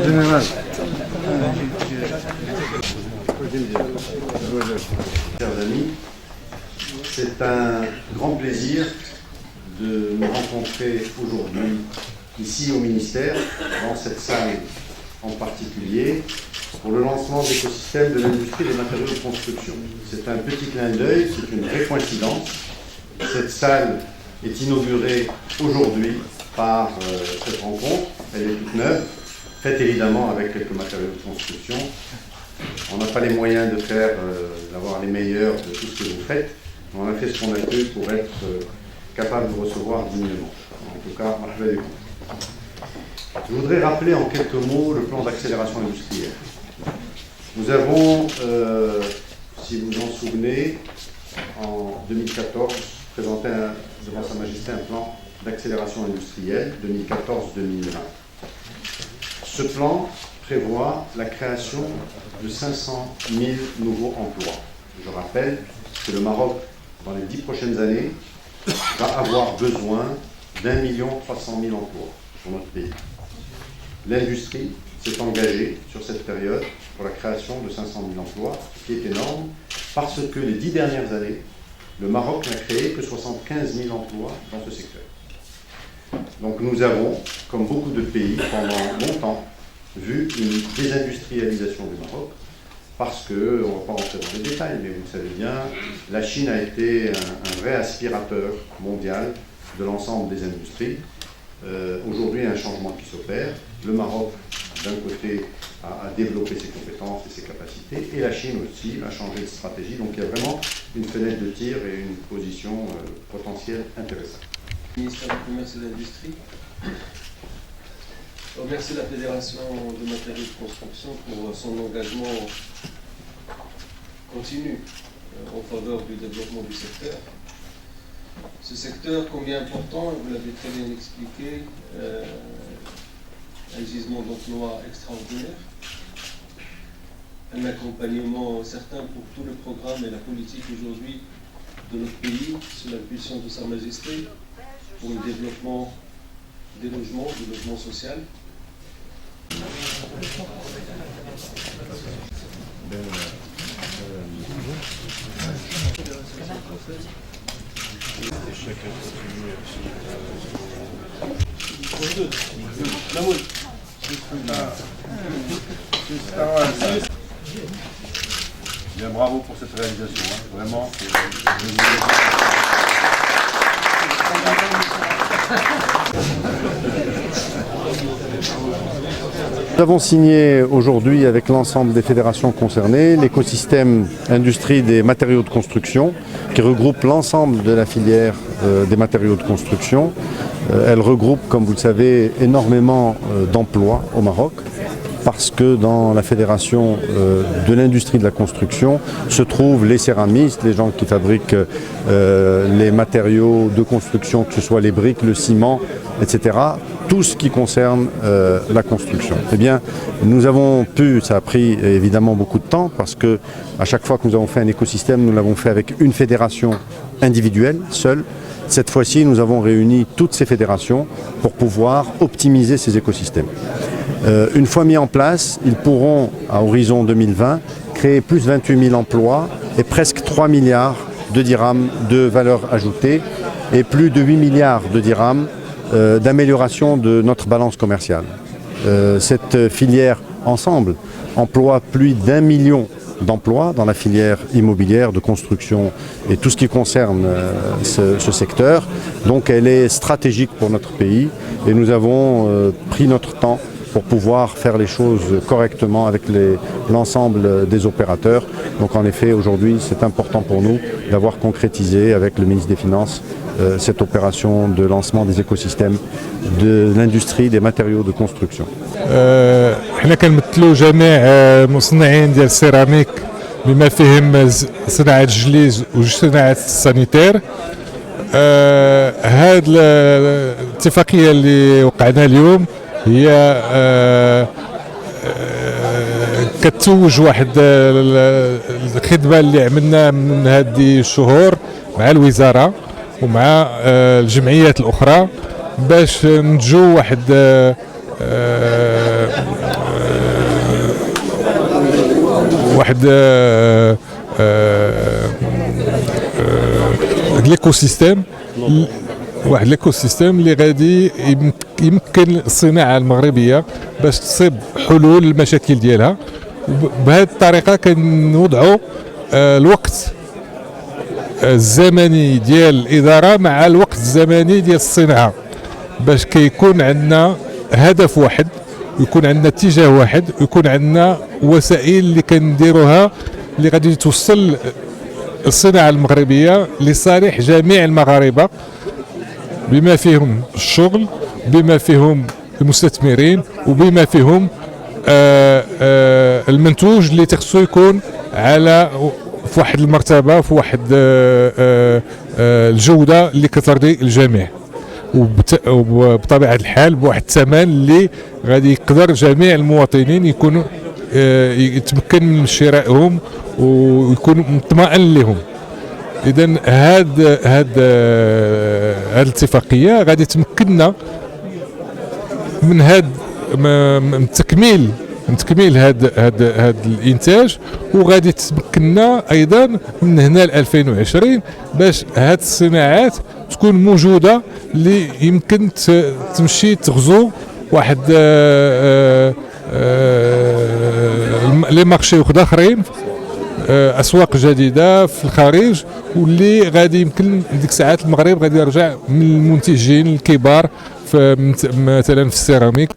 Général. Chers amis, c'est un grand plaisir de nous rencontrer aujourd'hui ici au ministère, dans cette salle en particulier, pour le lancement d'écosystèmes de l'industrie des matériaux de construction. C'est un petit clin d'œil, c'est une vraie coïncidence. Cette salle est inaugurée aujourd'hui par cette rencontre. Elle est toute neuve, faite évidemment avec quelques matériaux de construction. On n'a pas les moyens de faire, d'avoir les meilleurs de tout ce que vous faites, mais on a fait ce qu'on a pu pour être capable de recevoir dignement. En tout cas, marhaba bikum. Je voudrais rappeler en quelques mots le plan d'accélération industrielle. Nous avons, si vous vous en souvenez, en 2014, présenté devant Sa Majesté un plan d'accélération industrielle 2014-2020. Ce plan prévoit la création de 500 000 nouveaux emplois. Je rappelle que le Maroc, dans les 10 prochaines années, va avoir besoin d'1 300 000 emplois pour notre pays. L'industrie s'est engagée sur cette période pour la création de 500 000 emplois, ce qui est énorme, parce que les 10 dernières années, le Maroc n'a créé que 75 000 emplois dans ce secteur. Donc nous avons, comme beaucoup de pays, pendant longtemps, vu une désindustrialisation du Maroc, parce que, on ne va pas rentrer dans les détails, mais vous le savez bien, la Chine a été un vrai aspirateur mondial de l'ensemble des industries. Aujourd'hui, il y a un changement qui s'opère. Le Maroc, d'un côté, a développé ses compétences et ses capacités, et la Chine aussi a changé de stratégie. Donc il y a vraiment une fenêtre de tir et une position potentielle intéressante. Ministère du Commerce et de l'Industrie. Je remercie la Fédération de matériaux de construction pour son engagement continu en faveur du développement du secteur. Ce secteur, combien important, vous l'avez très bien expliqué, un gisement d'emploi extraordinaire, un accompagnement certain pour tout le programme et la politique aujourd'hui de notre pays, sous l'impulsion de Sa Majesté, pour le développement des logements, du logement social. Bien, bravo pour cette réalisation, hein. Vraiment. Nous avons signé aujourd'hui avec l'ensemble des fédérations concernées l'écosystème industrie des matériaux de construction qui regroupe l'ensemble de la filière des matériaux de construction. Elle regroupe, comme vous le savez, énormément d'emplois au Maroc, parce que dans la fédération de l'industrie de la construction se trouvent les céramistes, les gens qui fabriquent les matériaux de construction, que ce soit les briques, le ciment, etc. Tout ce qui concerne la construction. Eh bien, nous avons pu, ça a pris évidemment beaucoup de temps, parce que à chaque fois que nous avons fait un écosystème, nous l'avons fait avec une fédération individuelle, seule. Cette fois-ci, nous avons réuni toutes ces fédérations pour pouvoir optimiser ces écosystèmes. Une fois mis en place, ils pourront, à horizon 2020, créer plus de 28 000 emplois et presque 3 milliards de dirhams de valeur ajoutée et plus de 8 milliards de dirhams d'amélioration de notre balance commerciale. Cette filière ensemble emploie plus d'1 million d'emplois dans la filière immobilière de construction et tout ce qui concerne ce secteur. Donc elle est stratégique pour notre pays et nous avons pris notre temps pour pouvoir faire les choses correctement avec l'ensemble des opérateurs. Donc en effet, aujourd'hui, c'est important pour nous d'avoir concrétisé avec le ministre des Finances cette opération de lancement des écosystèmes de l'industrie des matériaux de construction. احنا كنمثلوا جميع المصنعين ديال السيراميك بما فيهم صناعة الجليز وصناعة السانيتير. هاد الاتفاقية اللي وقعنا اليوم هي كتوج واحد الخدمة اللي عملنا من هذه الشهور مع الوزارة ومع الجمعيات الأخرى باش ننتجوا واحد واحد ليكو سيستيم، واحد ليكو سيستيم اللي غادي يمكن الصناعه المغربيه باش تصيب حلول للمشاكل ديالها. بهذه الطريقه كنوضعوا الوقت الزمني ديال الاداره مع الوقت الزمني ديال الصناعه، باش كيكون عندنا هدف واحد، ويكون عندنا اتجاه واحد، ويكون عندنا وسائل اللي كنديروها اللي غادي توصل الصناعه المغربيه لصالح جميع المغاربه، بما فيهم الشغل، بما فيهم المستثمرين، وبما فيهم المنتوج اللي تخصو يكون على في واحد المرتبه، في واحد الجوده اللي كترضي الجميع، وبطبيعه الحال بواحد الثمن اللي غادي يقدر جميع المواطنين يكونوا يتمكن من شرائهم ويكون مطمئن لهم. اذا هاد الاتفاقيه غادي تمكننا من تكميل هاد الانتاج، وغادي تمكننا ايضا من هنا ل 2020 باش هاد الصناعات تكون موجوده اللي يمكن تمشي تغزو واحد لي مارشي اخرين، اسواق جديده في الخارج، واللي غادي يمكن ديك الساعات المغرب غادي يرجع من المنتجين الكبار مثلا في السيراميك